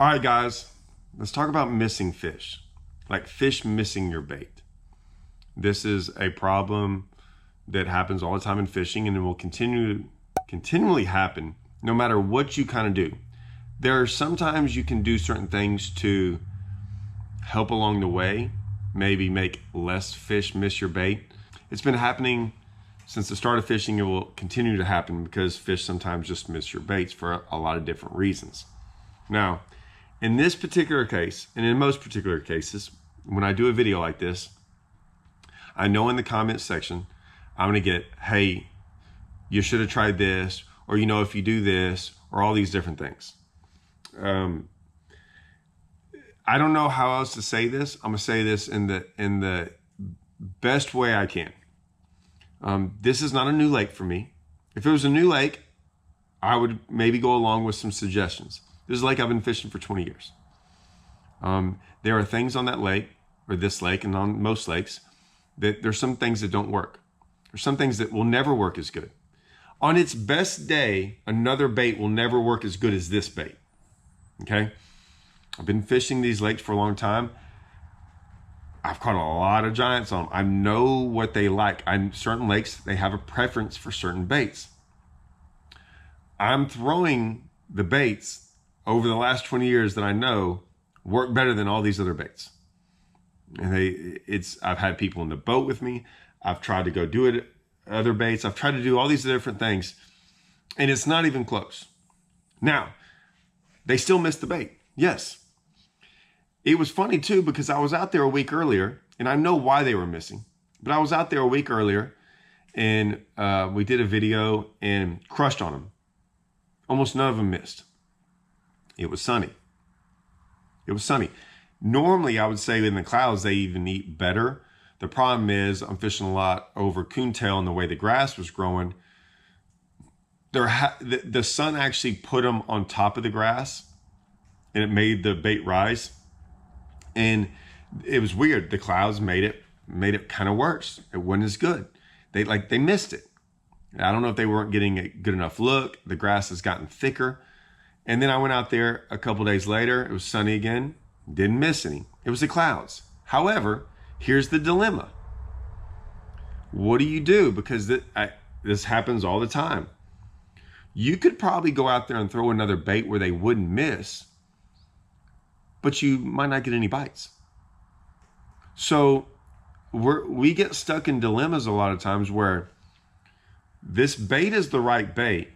All right, guys, let's talk about missing fish, like fish missing your bait. This is a problem that happens all the time in fishing, and it will continually happen no matter what you kind of do. There are sometimes you can do certain things to help along the way, maybe make less fish miss your bait. It's been happening since the start of fishing. It will continue to happen because fish sometimes just miss your baits for a lot of different reasons. Now, in this particular case, and in most particular cases, when I do a video like this, I know in the comment section, I'm gonna get, hey, you should have tried this, or if you do this, or all these different things. I don't know how else to say this. I'm gonna say this in the best way I can. This is not a new lake for me. If it was a new lake, I would maybe go along with some suggestions. This is a lake I've been fishing for 20 years. There are things on that lake, or this lake, and on most lakes, that there's some things that don't work. There's some things that will never work as good. On its best day, another bait will never work as good as this bait, okay? I've been fishing these lakes for a long time. I've caught a lot of giants on them. I know what they like. Certain lakes, they have a preference for certain baits. I'm throwing the baits over the last 20 years that I know work better than all these other baits. And I've had people in the boat with me. I've tried to go do it, other baits. I've tried to do all these different things, and it's not even close. Now, they still missed the bait. Yes. It was funny too, because I was out there a week earlier, and I know why they were missing, but I was out there a week earlier, and we did a video and crushed on them. Almost none of them missed. It was sunny. It was sunny. Normally, I would say in the clouds, they even eat better. The problem is I'm fishing a lot over coontail, and the way the grass was growing, the sun actually put them on top of the grass, and it made the bait rise. And it was weird. The clouds made it kind of worse. It wasn't as good. They missed it. I don't know if they weren't getting a good enough look. The grass has gotten thicker. And then I went out there a couple days later. It was sunny again. Didn't miss any. It was the clouds. However, here's the dilemma. What do you do? Because this happens all the time. You could probably go out there and throw another bait where they wouldn't miss, but you might not get any bites. So we get stuck in dilemmas a lot of times where this bait is the right bait.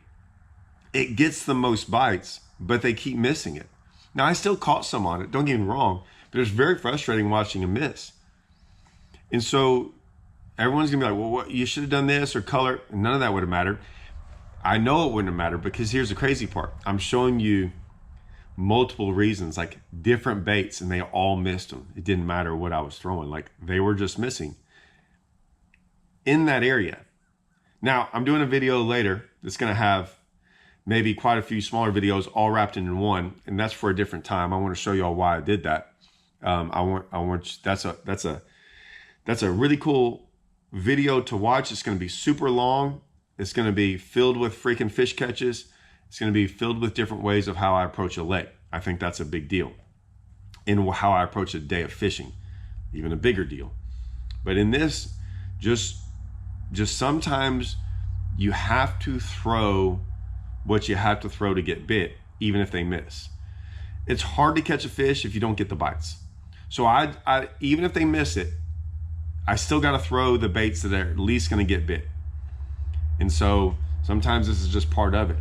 It gets the most bites, but they keep missing it. Now, I still caught some on it, don't get me wrong, but it's very frustrating watching them miss. And so everyone's gonna be like, well, what, you should have done this or color. None of that would have mattered. I know it wouldn't have mattered, because here's the crazy part. I'm showing you multiple reasons, like different baits, and they all missed them. It didn't matter what I was throwing. Like, they were just missing in that area. Now, I'm doing a video later that's gonna have maybe quite a few smaller videos all wrapped in one, and that's for a different time. I want to show you all why I did that. That's a really cool video to watch. It's going to be super long. It's going to be filled with freaking fish catches. It's going to be filled with different ways of how I approach a lake. I think that's a big deal. In how I approach a day of fishing, even a bigger deal. But in this, just sometimes you have to throw what you have to throw to get bit, even if they miss. It's hard to catch a fish if you don't get the bites. So I even if they miss it, I still got to throw the baits that are at least going to get bit. And so sometimes this is just part of it.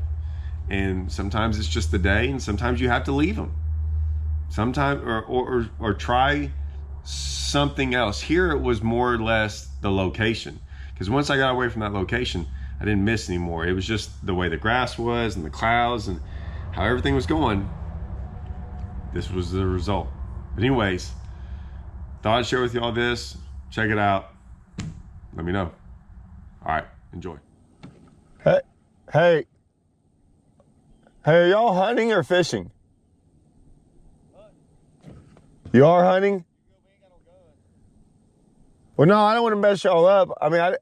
And sometimes it's just the day, and sometimes you have to leave them. Sometimes, or try something else. Here it was more or less the location. Because once I got away from that location, I didn't miss anymore. It was just the way the grass was and the clouds and how everything was going. This was the result. But anyways, thought I'd share with you all this. Check it out. Let me know. All right, enjoy. Hey, are y'all hunting or fishing? You are hunting? Well, no, I don't want to mess y'all up. I mean,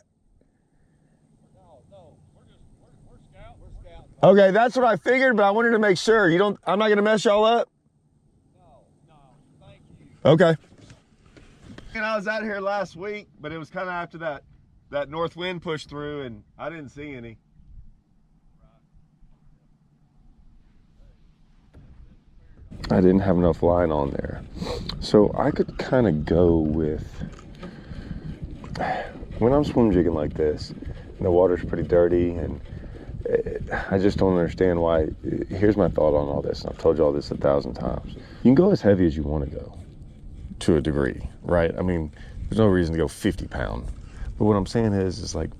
Okay, that's what I figured, but I wanted to make sure. I'm not gonna mess y'all up? Okay. And I was out here last week, but it was kind of after that north wind pushed through, and I didn't see any. I didn't have enough line on there. So I could kind of go with, when I'm swim jigging like this, and the water's pretty dirty, and I just don't understand why. Here's my thought on all this, and I've told you all this 1,000 times. You can go as heavy as you want to go, to a degree, right? I mean, there's no reason to go 50 pound. But what I'm saying is like,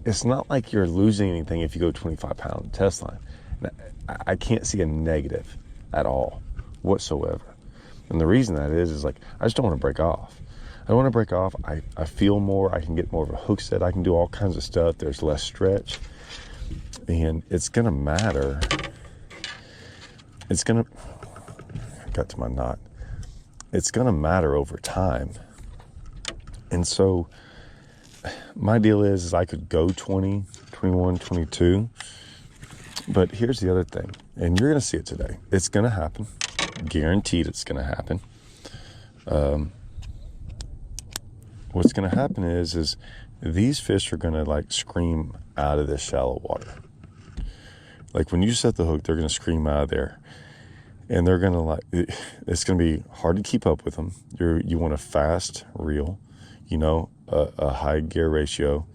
it's not like you're losing anything if you go 25 pound test line. I can't see a negative at all whatsoever. And the reason that is like, I just don't want to break off. I don't want to break off. I feel more. I can get more of a hook set. I can do all kinds of stuff. There's less stretch. And it's going to matter. It's going to, I got to my knot. It's going to matter over time. And so my deal is I could go 20, 21, 22. But here's the other thing. And you're going to see it today. It's going to happen. Guaranteed it's going to happen. What's going to happen is these fish are going to like scream out of this shallow water. Like when you set the hook, they're going to scream out of there. And they're going to like, it's going to be hard to keep up with them. You want a fast reel, you know, a high gear ratio,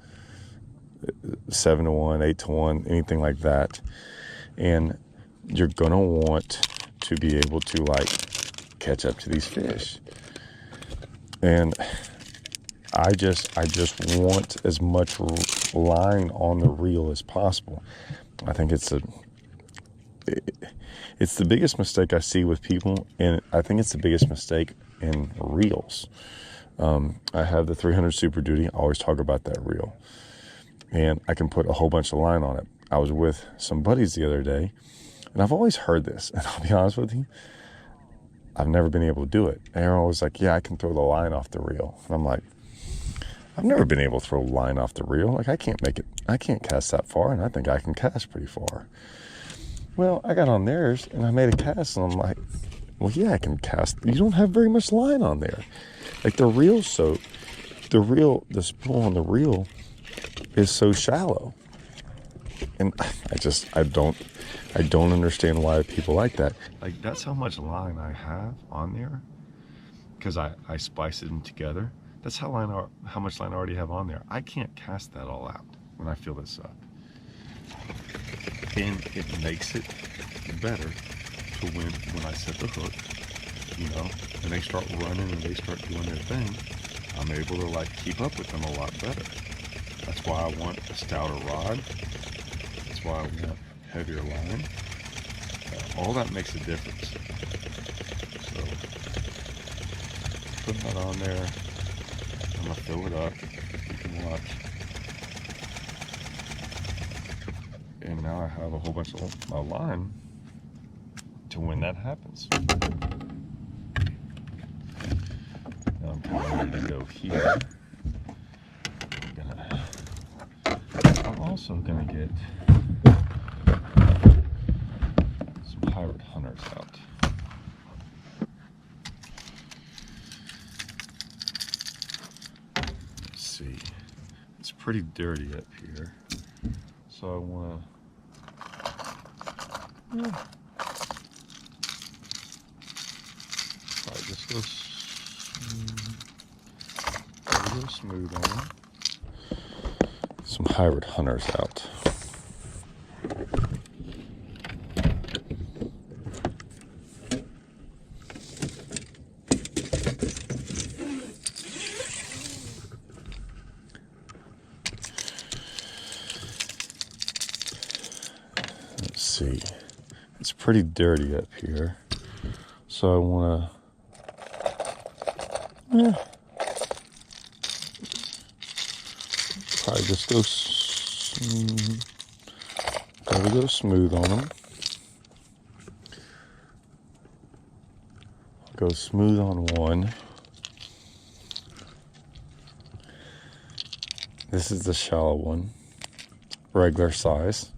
7-to-1, 8-to-1, anything like that. And you're going to want to be able to like catch up to these fish. And I just want as much line on the reel as possible. I think it's the biggest mistake I see with people, and I think it's the biggest mistake in reels. I have the 300 Super Duty. I always talk about that reel, and I can put a whole bunch of line on it. I was with some buddies the other day, and I've always heard this, and I'll be honest with you, I've never been able to do it. And everyone was like, yeah, I can throw the line off the reel. And I'm like, I've never been able to throw line off the reel. Like, I can't cast that far, and I think I can cast pretty far. Well, I on theirs, and I made a cast, and I'm like, well, yeah, I can cast. You don't have very much line on there. Like, the spool on the reel is so shallow. And I don't understand why people like that. Like, that's how much line I have on there, because I spliced them together. That's how much line I already have on there. I can't cast that all out when I fill this up. And it makes it better to when I set the hook, you know, and they start running and they start doing their thing, I'm able to like keep up with them a lot better. That's why I want a stouter rod. That's why I want heavier line. All that makes a difference. So put that on there. I'm gonna fill it up. You can watch. And now I have a whole bunch of my line to when that happens. Now I'm kind of ready to go here. I'm also gonna get some pirate hunters out. Let's see. It's pretty dirty up here. So I want to probably just go smooth on them. Some hybrid hunters out. Let's see. It's pretty dirty up here. So I want to probably just go smooth on them. Go smooth on one. This is the shallow one, regular size.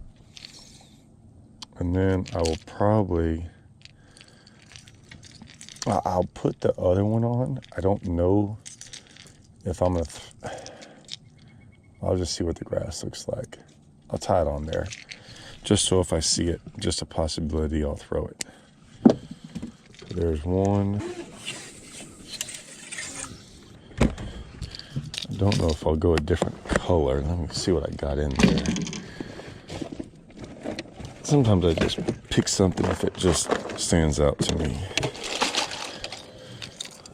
And then I will probably I'll put the other one on. I don't know if I'm gonna, I'll just see what the grass looks like. I'll tie it on there. Just so if I see it, just a possibility, I'll throw it. So there's one. I don't know if I'll go a different color. Let me see what I got in there. Sometimes I just pick something if it just stands out to me.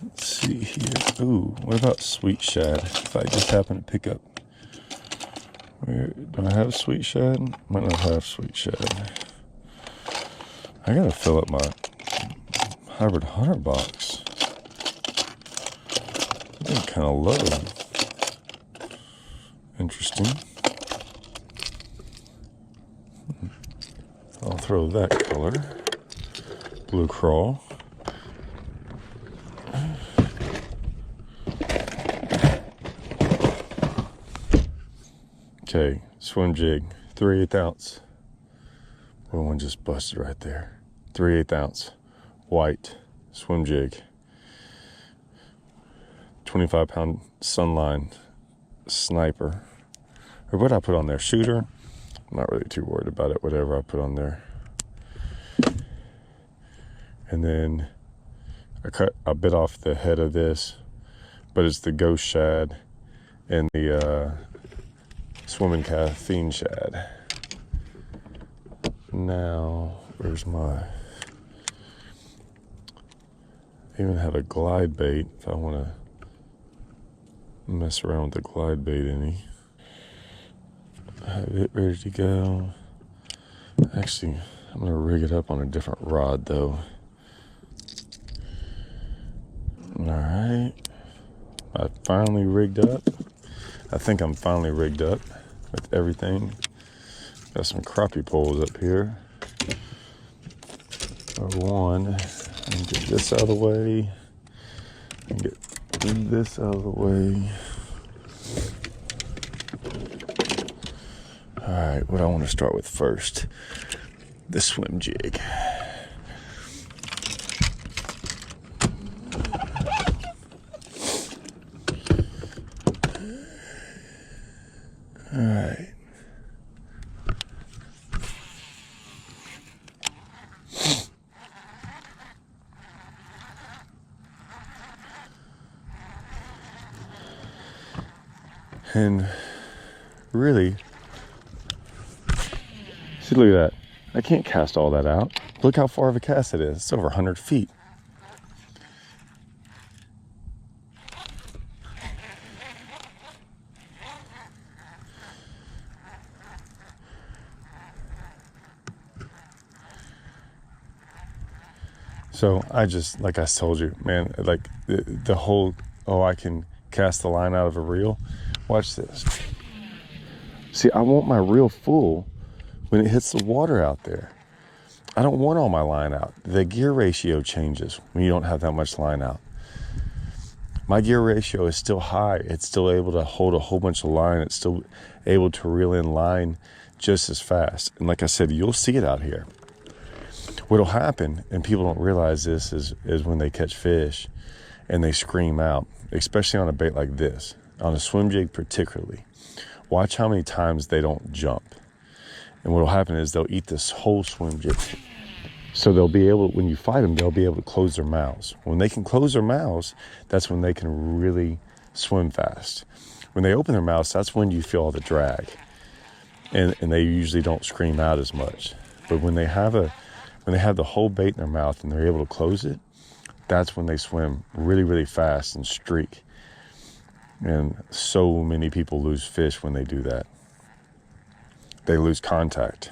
Let's see here. Ooh, what about sweet shad? If I just happen to pick up, where do I have sweet shad? Might not have sweet shad. I gotta fill up my hybrid hunter box. It's kind of low. Interesting. I'll throw that color. Blue crawl. Okay, swim jig, 3/8 ounce. Well, one just busted right there. 3/8 ounce, white swim jig. 25-pound sunline sniper. Or what I put on there? Shooter. I'm not really too worried about it. Whatever I put on there. And then I bit off the head of this, but it's the ghost shad and the swimming caffeine shad. Now, where's my? I even have a glide bait if I want to mess around with the glide bait any. I have it ready to go. Actually, I'm gonna rig it up on a different rod though. All right, I finally rigged up. I think I'm finally rigged up with everything. Got some crappie poles up here. One, and get this out of the way, and get this out of the way. All right, what I want to start with first, the swim jig. All right. And really, see, look at that. I can't cast all that out. Look how far of a cast it is. It's over 100 feet. So I just, like I told you, man, like the whole, oh, I can cast the line out of a reel. Watch this. See, I want my reel full when it hits the water out there. I don't want all my line out. The gear ratio changes when you don't have that much line out. My gear ratio is still high. It's still able to hold a whole bunch of line. It's still able to reel in line just as fast. And like I said, you'll see it out here. What'll happen, and people don't realize this, is when they catch fish and they scream out, especially on a bait like this, on a swim jig particularly. Watch how many times they don't jump. And what'll happen is they'll eat this whole swim jig. So they'll be able, when you fight them, they'll be able to close their mouths. When they can close their mouths, that's when they can really swim fast. When they open their mouths, that's when you feel all the drag. And they usually don't scream out as much. But when they have the whole bait in their mouth and they're able to close it, that's when they swim really, really fast and streak. And so many people lose fish when they do that. They lose contact.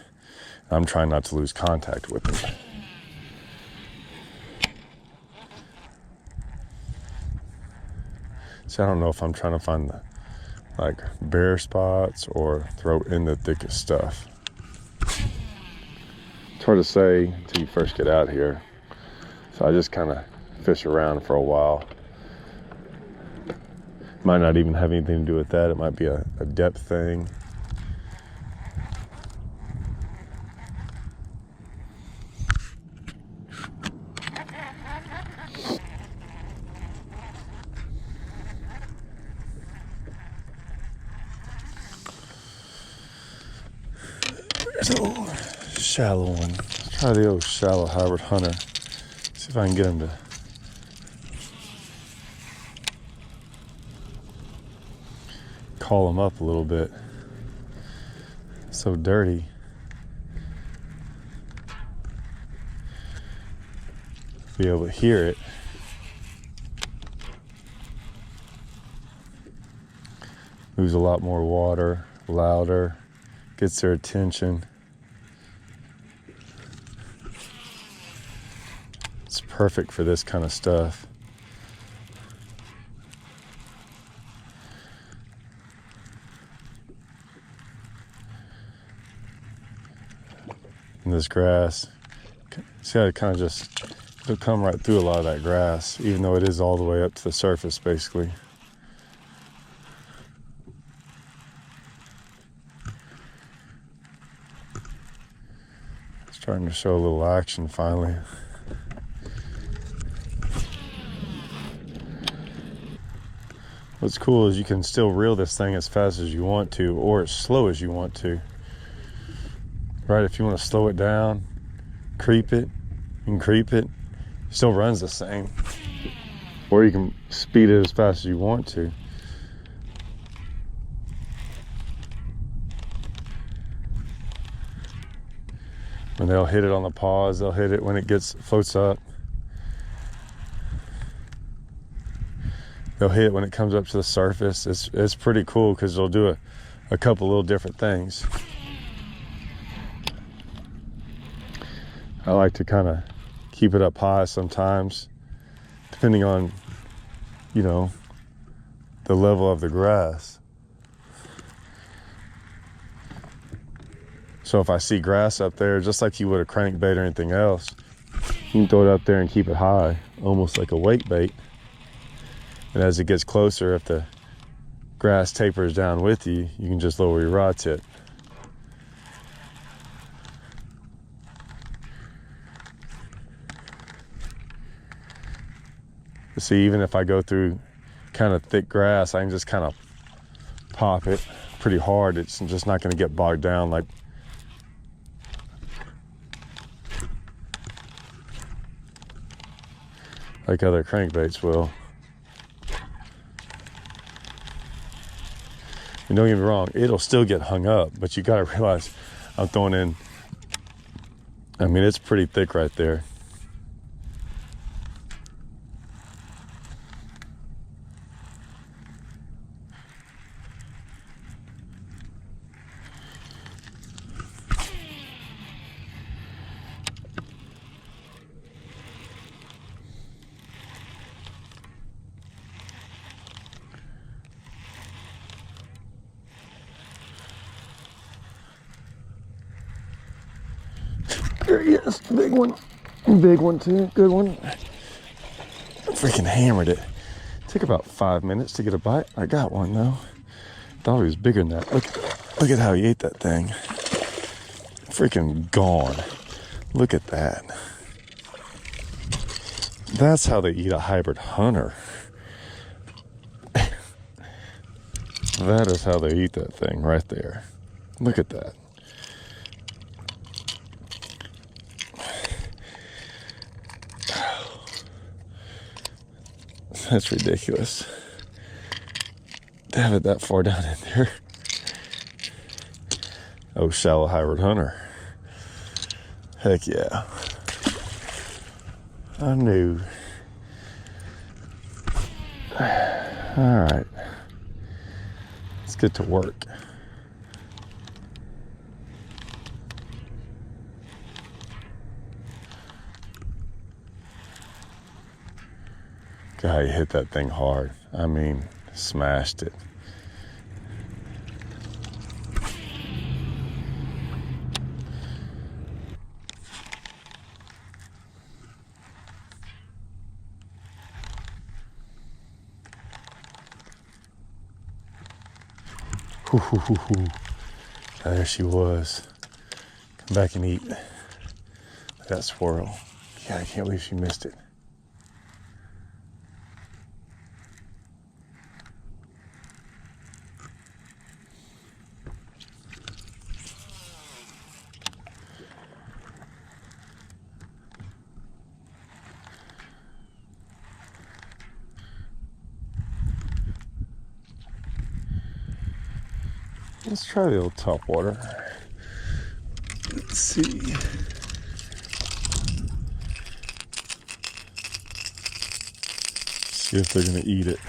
I'm trying not to lose contact with them. So I don't know if I'm trying to find the bare spots or throw in the thickest stuff. It's hard to say until you first get out here. So I just kind of fish around for a while. Might not even have anything to do with that. It might be a depth thing. There's a little shallow one. Let's try the old shallow hybrid hunter. See if I can get him to call him up a little bit. So dirty. Be able to hear it. Moves a lot more water, louder, gets their attention. It's perfect for this kind of stuff. And this grass, see how it kind of just, it'll come right through a lot of that grass, even though it is all the way up to the surface, basically. Starting to show a little action finally. What's cool is you can still reel this thing as fast as you want to, or as slow as you want to. Right, if you want to slow it down, creep it, and creep it, it still runs the same. Or you can speed it as fast as you want to. And they'll hit it on the paws, they'll hit it when it floats up. They'll hit it when it comes up to the surface. It's pretty cool because they'll do a couple little different things. I like to kind of keep it up high sometimes, depending on, you know, the level of the grass. So if I see grass up there, just like you would a crankbait or anything else, you can throw it up there and keep it high, almost like a weight bait. And as it gets closer, if the grass tapers down with you, you can just lower your rod tip. See, even if I go through kind of thick grass, I can just kind of pop it pretty hard. It's just not going to get bogged down like other crankbaits will. And don't get me wrong, it'll still get hung up, but you got to realize I'm throwing in, I mean, it's pretty thick right there. There he is, big one. Big one too, good one. Freaking hammered it. Took about 5 minutes to get a bite. I got one though. Thought he was bigger than that. Look at how he ate that thing. Freaking gone. Look at that. That's how they eat a hybrid hunter. That is how they eat that thing right there. Look at that. That's ridiculous. To have it that far down in there. Oh, shallow hybrid hunter. Heck yeah. I knew. All right. Let's get to work. God, he hit that thing hard. I mean, smashed it. Hoo, hoo, hoo, hoo. There she was. Come back and eat. Look at that swirl. Yeah, I can't believe she missed it. Let's try the old top water. Let's see. See if they're gonna eat it.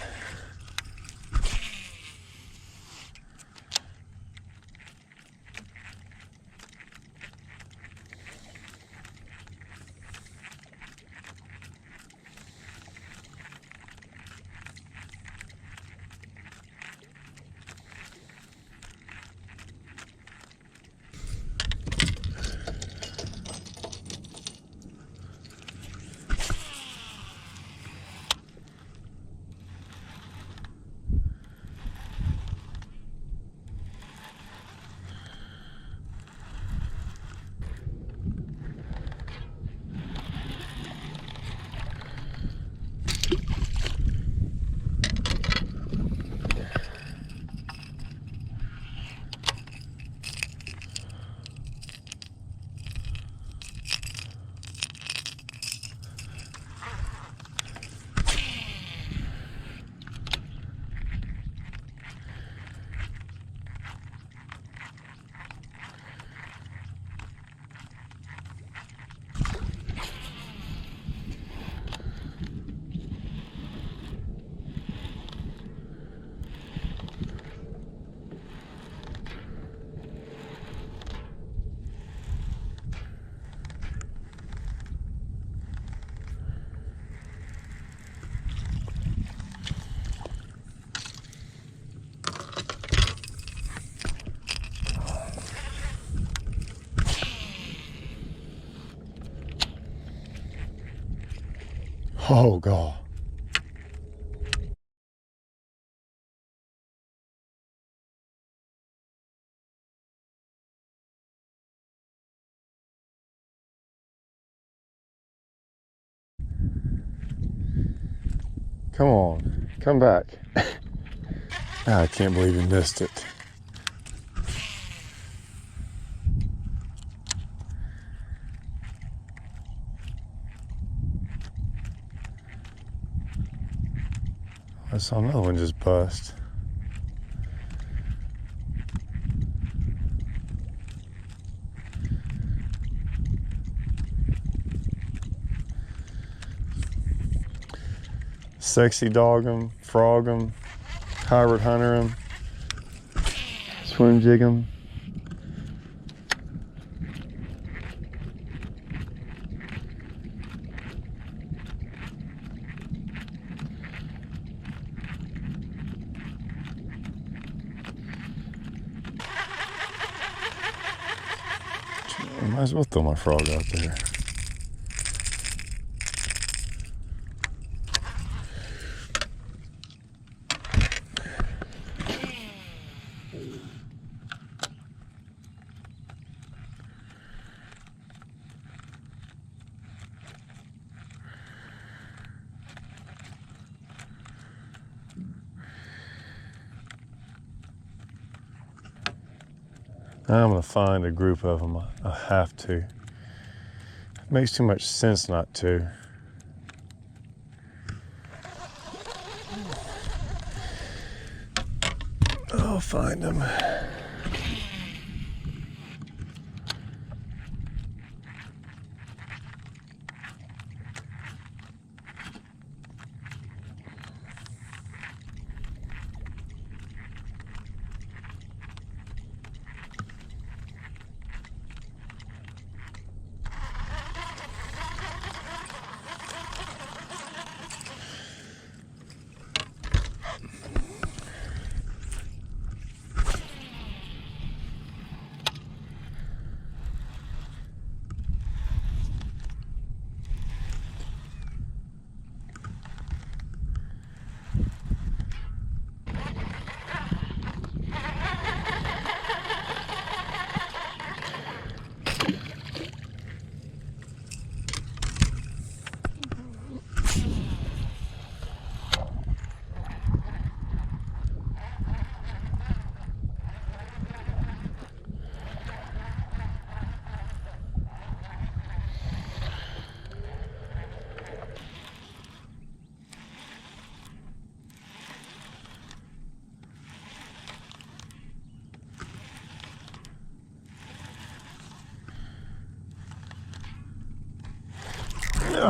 Oh, God. Come on, come back. I can't believe you missed it. I saw another one just bust. Sexy dog 'em, frog 'em, hybrid hunter 'em, swim jig 'em. I might as well throw my frog out there. I'm gonna find a group of them. I have to. It makes too much sense not to. I'll find them.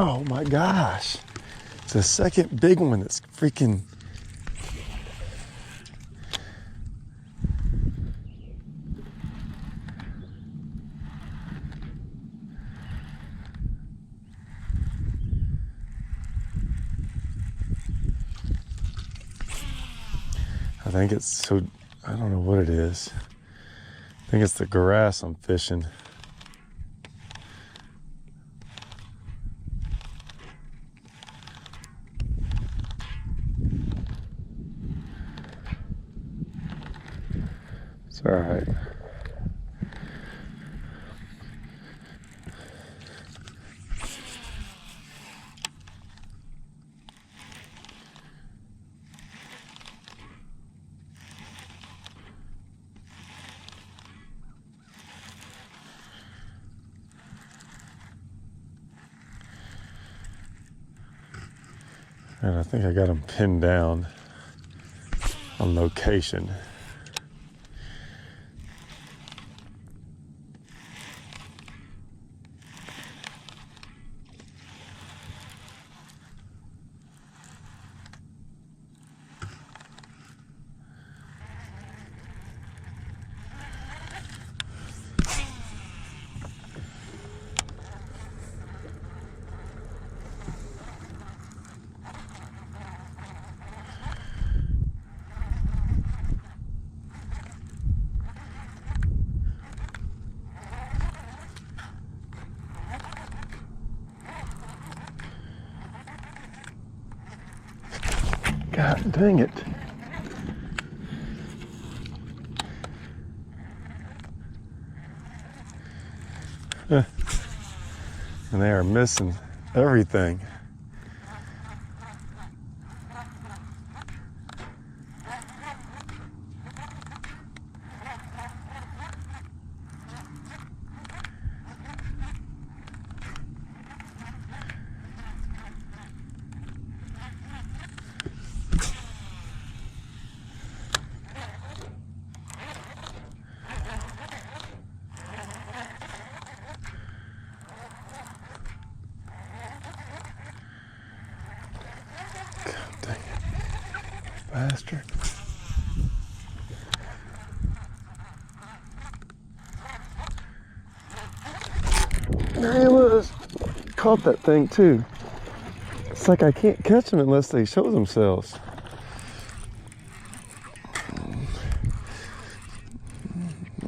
Oh my gosh. It's the second big one that's freaking. I think it's so, I don't know what it is. I think it's the grass I'm fishing. It's all right. And I think I got them pinned down on location. God dang it. And they are missing everything. Bastard. There he was. Caught that thing too. It's like I can't catch them unless they show themselves.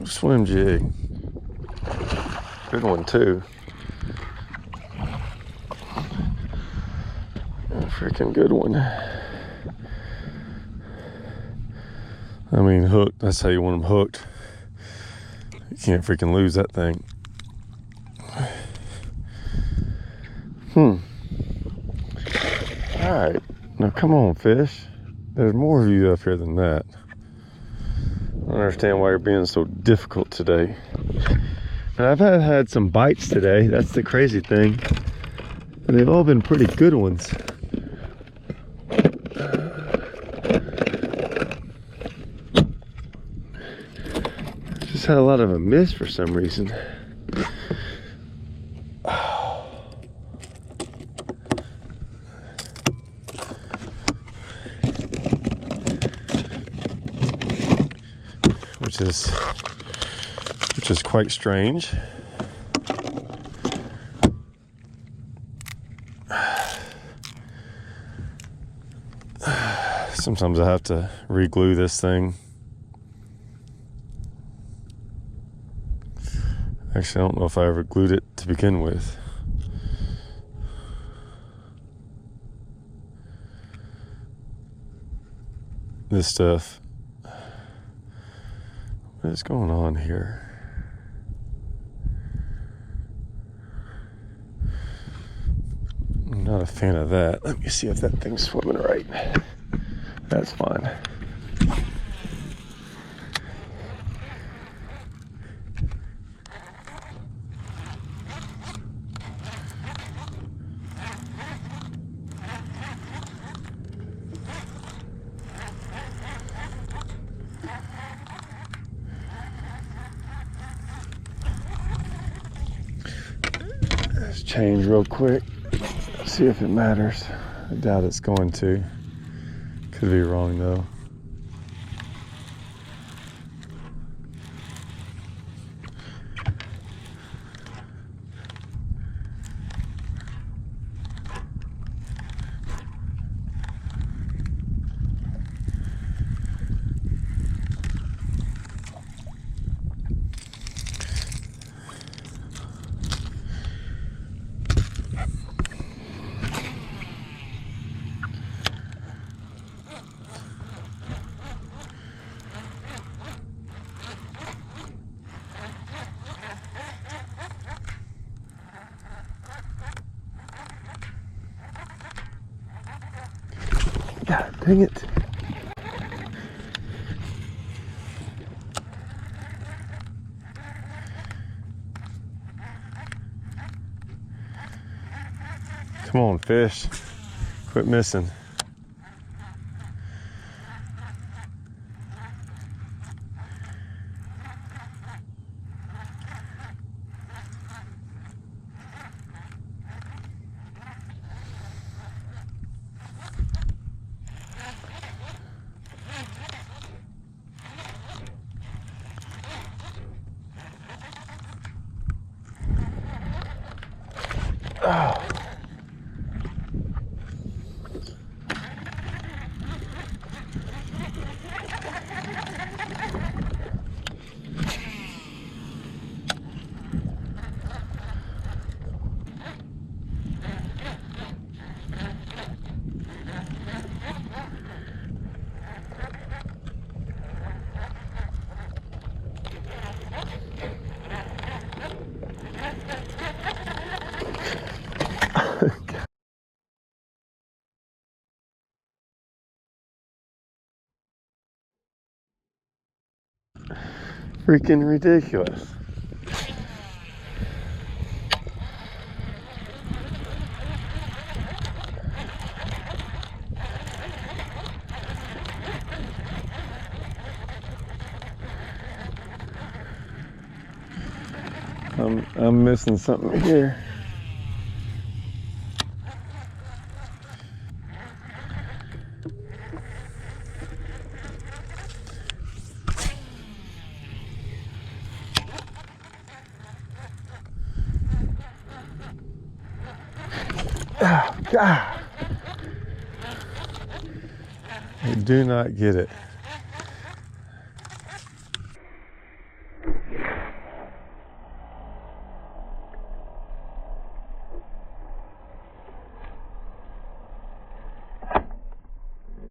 Swim jig. Good one too. A freaking good one. I mean, hooked. That's how you want them hooked. You can't freaking lose that thing. Alright. Now come on, fish. There's more of you up here than that. I don't understand why you're being so difficult today. And I've had some bites today. That's the crazy thing. And they've all been pretty good ones. Just had a lot of a miss for some reason. Which is quite strange. Sometimes I have to re-glue this thing. Actually, I don't know if I ever glued it to begin with. This stuff. What is going on here? I'm not a fan of that. Let me see if that thing's swimming right. That's fine. Let's change real quick. see if it matters. I doubt it's going to. Could be wrong though. God dang it. Come on, fish. Quit missing. Oh. Freaking ridiculous. I'm missing something here. Oh, God. I do not get it.